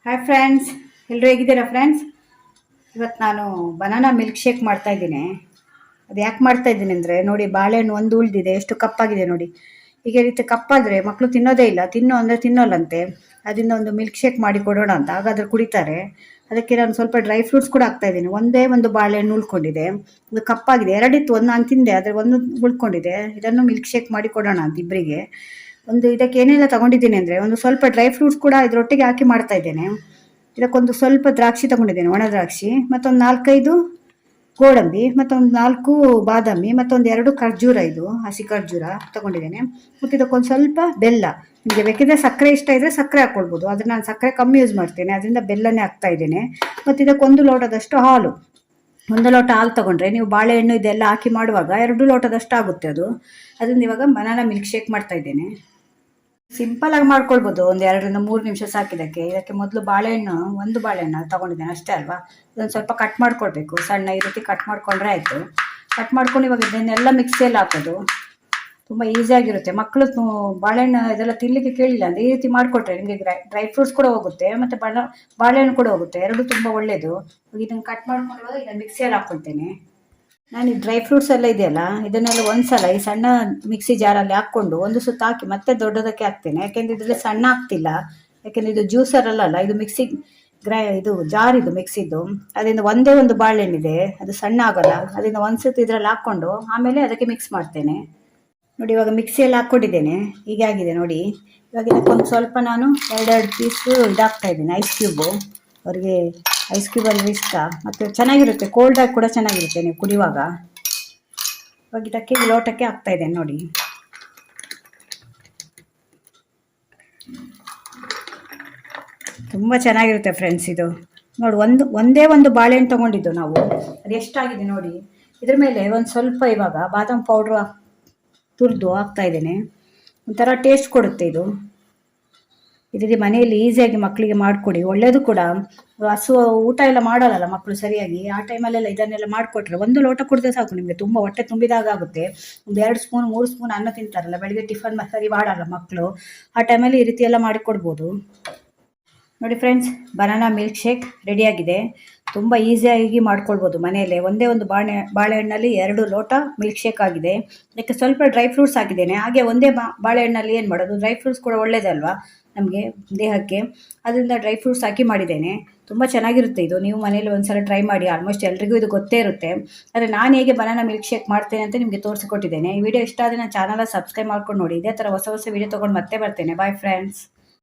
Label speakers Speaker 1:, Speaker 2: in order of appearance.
Speaker 1: Hi friends, ಎಲ್ಲರೂ ಹೇಗಿದ್ದೀರಾ friends? ಇವತ್ತು ನಾನು ಬನಾನಾ ಮಿಲ್ಕ್ ಶೇಕ್ ಮಾಡ್ತಾಯಿದ್ದೀನಿ. ಅದು ಯಾಕೆ ಮಾಡ್ತಾಯಿದ್ದೀನಿ ಅಂದರೆ, ನೋಡಿ ಬಾಳೆಹಣ್ಣು ಒಂದು ಉಳಿದಿದೆ, ಎಷ್ಟು ಕಪ್ಪಾಗಿದೆ ನೋಡಿ. ಈಗ ಈ ರೀತಿ ಕಪ್ಪಾದರೆ ಮಕ್ಕಳು ತಿನ್ನೋದೇ ಇಲ್ಲ, ತಿನ್ನೋ ಅಂದರೆ ತಿನ್ನೋಲ್ಲಂತೆ. ಅದರಿಂದ ಒಂದು ಮಿಲ್ಕ್ ಶೇಕ್ ಮಾಡಿ ಕೊಡೋಣ ಅಂತ, ಹಾಗಾದ್ರೆ ಕುಡಿತಾರೆ. ಅದಕ್ಕೆ ನಾನು ಸ್ವಲ್ಪ ಡ್ರೈ ಫ್ರೂಟ್ಸ್ ಕೂಡ ಹಾಕ್ತಾಯಿದ್ದೀನಿ. ಒಂದೇ ಒಂದು ಬಾಳೆಹಣ್ಣು ಉಳ್ಕೊಂಡಿದೆ, ಇದು ಕಪ್ಪಾಗಿದೆ. ಎರಡಿತ್ತು, ಒಂದು ನಾನು ತಿಂದೆ, ಆದರೆ ಒಂದು ಉಳ್ಕೊಂಡಿದೆ. ಇದನ್ನು ಮಿಲ್ಕ್ ಶೇಕ್ ಮಾಡಿ ಕೊಡೋಣ ಅಂತ ಇಬ್ಬರಿಗೆ. ಒಂದು ಇದಕ್ಕೆ ಏನೆಲ್ಲ ತೊಗೊಂಡಿದ್ದೀನಿ ಅಂದರೆ, ಒಂದು ಸ್ವಲ್ಪ ಡ್ರೈ ಫ್ರೂಟ್ಸ್ ಕೂಡ ಇದರೊಟ್ಟಿಗೆ ಹಾಕಿ ಮಾಡ್ತಾ ಇದ್ದೇನೆ. ಇದಕ್ಕೊಂದು ಸ್ವಲ್ಪ ದ್ರಾಕ್ಷಿ ತೊಗೊಂಡಿದ್ದೇನೆ, ಒಣ ದ್ರಾಕ್ಷಿ, ಮತ್ತೊಂದು 4-5 ಗೋಡಂಬಿ, ಮತ್ತೊಂದು 4 ಬಾದಾಮಿ, ಮತ್ತೊಂದು 2 ಖರ್ಜೂರ, ಇದು ಹಸಿ ಖರ್ಜೂರ ತೊಗೊಂಡಿದ್ದೇನೆ. ಮತ್ತು ಇದಕ್ಕೊಂದು ಸ್ವಲ್ಪ ಬೆಲ್ಲ. ನಿಮಗೆ ಬೇಕಿದ್ರೆ ಸಕ್ಕರೆ ಇಷ್ಟ ಇದ್ದರೆ ಸಕ್ಕರೆ ಹಾಕ್ಕೊಳ್ಬೋದು, ಆದರೆ ನಾನು ಸಕ್ಕರೆ ಕಮ್ಮಿ ಯೂಸ್ ಮಾಡ್ತೇನೆ, ಅದರಿಂದ ಬೆಲ್ಲನೇ ಹಾಕ್ತಾ ಇದ್ದೇನೆ. ಮತ್ತು ಇದಕ್ಕೊಂದು ಲೋಟದಷ್ಟು ಹಾಲು, 1 ಲೋಟ ಹಾಲು ತೊಗೊಂಡ್ರೆ ನೀವು ಬಾಳೆಹಣ್ಣು ಇದೆಲ್ಲ ಹಾಕಿ ಮಾಡುವಾಗ 2 ಲೋಟದಷ್ಟು ಆಗುತ್ತೆ ಅದು. ಅದರಿಂದ ಇವಾಗ ಬನಾನಾ ಮಿಲ್ಕ್ ಶೇಕ್ ಮಾಡ್ತಾ ಇದ್ದೇನೆ. ಸಿಂಪಲಾಗಿ ಮಾಡ್ಕೊಳ್ಬೋದು, ಒಂದು 2-3 ನಿಮಿಷ ಸಾಕಿದ್ದಕ್ಕೆ. ಇದಕ್ಕೆ ಮೊದಲು ಒಂದು ಬಾಳೆಹಣ್ಣು ತೊಗೊಂಡಿದ್ದೇನೆ ಅಷ್ಟೇ ಅಲ್ವಾ. ಇದೊಂದು ಸ್ವಲ್ಪ ಕಟ್ ಮಾಡ್ಕೊಳ್ಬೇಕು, ಸಣ್ಣ ಈ ರೀತಿ ಕಟ್ ಮಾಡ್ಕೊಂಡ್ರೆ ಆಯಿತು. ಕಟ್ ಮಾಡ್ಕೊಂಡು ಇವಾಗ ಇದನ್ನೆಲ್ಲ ಮಿಕ್ಸಿಯಲ್ಲಿ ಹಾಕೋದು. ತುಂಬ ಈಸಿಯಾಗಿರುತ್ತೆ. ಮಕ್ಕಳು ಬಾಳೆಹಣ್ಣು ಇದೆಲ್ಲ ತಿನ್ನಲಿಕ್ಕೆ ಕೇಳಿಲ್ಲ ಅಂದರೆ ಈ ರೀತಿ ಮಾಡಿಕೊಟ್ರೆ ನಿಮಗೆ ಡ್ರೈ ಫ್ರೂಟ್ಸ್ ಕೂಡ ಹೋಗುತ್ತೆ, ಮತ್ತು ಬಾಳೆಹಣ್ಣು ಕೂಡ ಹೋಗುತ್ತೆ, ಎರಡು ತುಂಬ ಒಳ್ಳೆಯದು. ಇದನ್ನು ಕಟ್ ಮಾಡ್ಕೊಂಡು ಇದನ್ನು ಮಿಕ್ಸಿಯಲ್ಲಿ ಹಾಕ್ಕೊಳ್ತೇನೆ. ನಾನು ಈ ಡ್ರೈ ಫ್ರೂಟ್ಸ್ ಎಲ್ಲ ಇದೆಯಲ್ಲ, ಇದನ್ನೆಲ್ಲ ಒಂದ್ಸಲ ಈ ಸಣ್ಣ ಮಿಕ್ಸಿ ಜಾರಲ್ಲಿ ಹಾಕ್ಕೊಂಡು ಒಂದು ಸುತ್ತು ಹಾಕಿ ಮತ್ತೆ ದೊಡ್ಡದಕ್ಕೆ ಹಾಕ್ತೇನೆ. ಯಾಕೆಂದರೆ ಇದರಲ್ಲಿ ಸಣ್ಣ ಆಗ್ತಿಲ್ಲ, ಯಾಕೆಂದರೆ ಇದು ಜ್ಯೂಸರ್ ಅಲ್ಲ, ಇದು ಮಿಕ್ಸಿ ಇದು ಜಾರ್, ಇದು ಮಿಕ್ಸಿದ್ದು. ಅದರಿಂದ ಒಂದೇ ಒಂದು ಬಾಳೆಹಣ್ಣಿದೆ, ಅದು ಸಣ್ಣ ಆಗಲ್ಲ. ಅದರಿಂದ ಒಂದು ಸುತ್ತು ಇದರಲ್ಲಿ ಹಾಕ್ಕೊಂಡು ಆಮೇಲೆ ಅದಕ್ಕೆ ಮಿಕ್ಸ್ ಮಾಡ್ತೇನೆ. ನೋಡಿ ಇವಾಗ ಮಿಕ್ಸಿಯಲ್ಲಿ ಹಾಕ್ಕೊಂಡಿದ್ದೇನೆ, ಹೀಗೆ ಆಗಿದೆ ನೋಡಿ. ಇವಾಗ ಇದಕ್ಕೊಂದು ಸ್ವಲ್ಪ ನಾನು 2 ಪೀಸು ಇದಾಗ್ತಾ ಇದ್ದೀನಿ, ಐಸ್ ಕ್ಯೂಬು. ಅವರಿಗೆ ಐಸ್ ಕ್ಯೂಬ್ ಅಂದರೆ ಇಷ್ಟ, ಮತ್ತು ಚೆನ್ನಾಗಿರುತ್ತೆ, ಕೋಲ್ಡಾಗಿ ಕೂಡ ಚೆನ್ನಾಗಿರುತ್ತೆ ನೀವು ಕುಡಿಯುವಾಗ. ಇವಾಗ ಇದಕ್ಕೆ ಲೋಟಕ್ಕೆ ಹಾಕ್ತಾ ಇದ್ದೇನೆ ನೋಡಿ. ತುಂಬ ಚೆನ್ನಾಗಿರುತ್ತೆ ಫ್ರೆಂಡ್ಸ್ ಇದು. ನೋಡಿ ಒಂದೇ ಒಂದು ಬಾಳೆಹಣ್ಣು ತೊಗೊಂಡಿದ್ದು ನಾವು, ಅದು ಎಷ್ಟಾಗಿದೆ ನೋಡಿ. ಇದ್ರ ಮೇಲೆ ಒಂದು ಸ್ವಲ್ಪ ಇವಾಗ ಬಾದಾಮ್ ಪೌಡ್ರು ತುರಿದು ಹಾಕ್ತಾ ಇದ್ದೇನೆ. ಒಂಥರ ಟೇಸ್ಟ್ ಕೊಡುತ್ತೆ ಇದು. ಇದರಲ್ಲಿ ಮನೆಯಲ್ಲಿ ಈಸಿಯಾಗಿ ಮಕ್ಕಳಿಗೆ ಮಾಡಿಕೊಡಿ, ಒಳ್ಳೆಯದು ಕೂಡ. ಊಟ ಎಲ್ಲ ಮಾಡಲ್ಲ ಮಕ್ಕಳು ಸರಿಯಾಗಿ, ಆ ಟೈಮಲ್ಲೆಲ್ಲ ಇದನ್ನೆಲ್ಲ ಮಾಡಿಕೊಟ್ರೆ 1 ಲೋಟ ಕುಡಿದ್ರೆ ಸಾಕು ನಿಮಗೆ, ತುಂಬ ಹೊಟ್ಟೆ ತುಂಬಿದಾಗ ಆಗುತ್ತೆ. ಒಂದು 2 ಸ್ಪೂನ್ 3 ಸ್ಪೂನ್ ಅನ್ನ ತಿಂತಾರಲ್ಲ, ಬೆಳಿಗ್ಗೆ ಟಿಫನ್ ಸರಿ ಮಾಡಲ್ಲ ಮಕ್ಕಳು, ಆ ಟೈಮಲ್ಲಿ ಈ ರೀತಿ ಎಲ್ಲ ಮಾಡಿಕೊಡ್ಬೋದು. ನೋಡಿ ಫ್ರೆಂಡ್ಸ್, ಬನಾನಾ ಮಿಲ್ಕ್ ಶೇಕ್ ರೆಡಿಯಾಗಿದೆ. ತುಂಬ ಈಸಿಯಾಗಿ ಮಾಡ್ಕೊಳ್ಬೋದು ಮನೆಯಲ್ಲೇ. ಒಂದೇ ಒಂದು ಬಾಳೆಹಣ್ಣಲ್ಲಿ 2 ಲೋಟ ಮಿಲ್ಕ್ ಶೇಕ್ ಆಗಿದೆ. ಅದಕ್ಕೆ ಸ್ವಲ್ಪ ಡ್ರೈ ಫ್ರೂಟ್ಸ್ ಹಾಕಿದ್ದೇನೆ. ಹಾಗೆ ಒಂದೇ ಬಾಳೆಹಣ್ಣಲ್ಲಿ ಏನು ಮಾಡೋದು, ಡ್ರೈ ಫ್ರೂಟ್ಸ್ ಕೂಡ ಒಳ್ಳೆಯದಲ್ವಾ ನಮಗೆ ದೇಹಕ್ಕೆ, ಅದರಿಂದ ಡ್ರೈ ಫ್ರೂಟ್ಸ್ ಹಾಕಿ ಮಾಡಿದ್ದೇನೆ. ತುಂಬ ಚೆನ್ನಾಗಿರುತ್ತೆ ಇದು, ನೀವು ಮನೇಲಿ ಒಂದ್ಸಲ ಟ್ರೈ ಮಾಡಿ. ಆಲ್ಮೋಸ್ಟ್ ಎಲ್ರಿಗೂ ಇದು ಗೊತ್ತೇ ಇರುತ್ತೆ, ಆದರೆ ನಾನು ಹೇಗೆ ಬನಾನಾ ಮಿಲ್ಕ್ ಶೇಕ್ ಮಾಡ್ತೇನೆ ಅಂತ ನಿಮಗೆ ತೋರಿಸಿಕೊಟ್ಟಿದ್ದೇನೆ. ಈ ವಿಡಿಯೋ ಇಷ್ಟ ಆದರೆ ನನ್ನ ಚಾನಲ್ ಸಬ್ಸ್ಕ್ರೈಬ್ ಮಾಡ್ಕೊಂಡು ನೋಡಿ. ಇದೇ ಥರ ಹೊಸ ವಿಡಿಯೋ ತೊಗೊಂಡು ಮತ್ತೆ ಬರ್ತೇನೆ. Bye friends.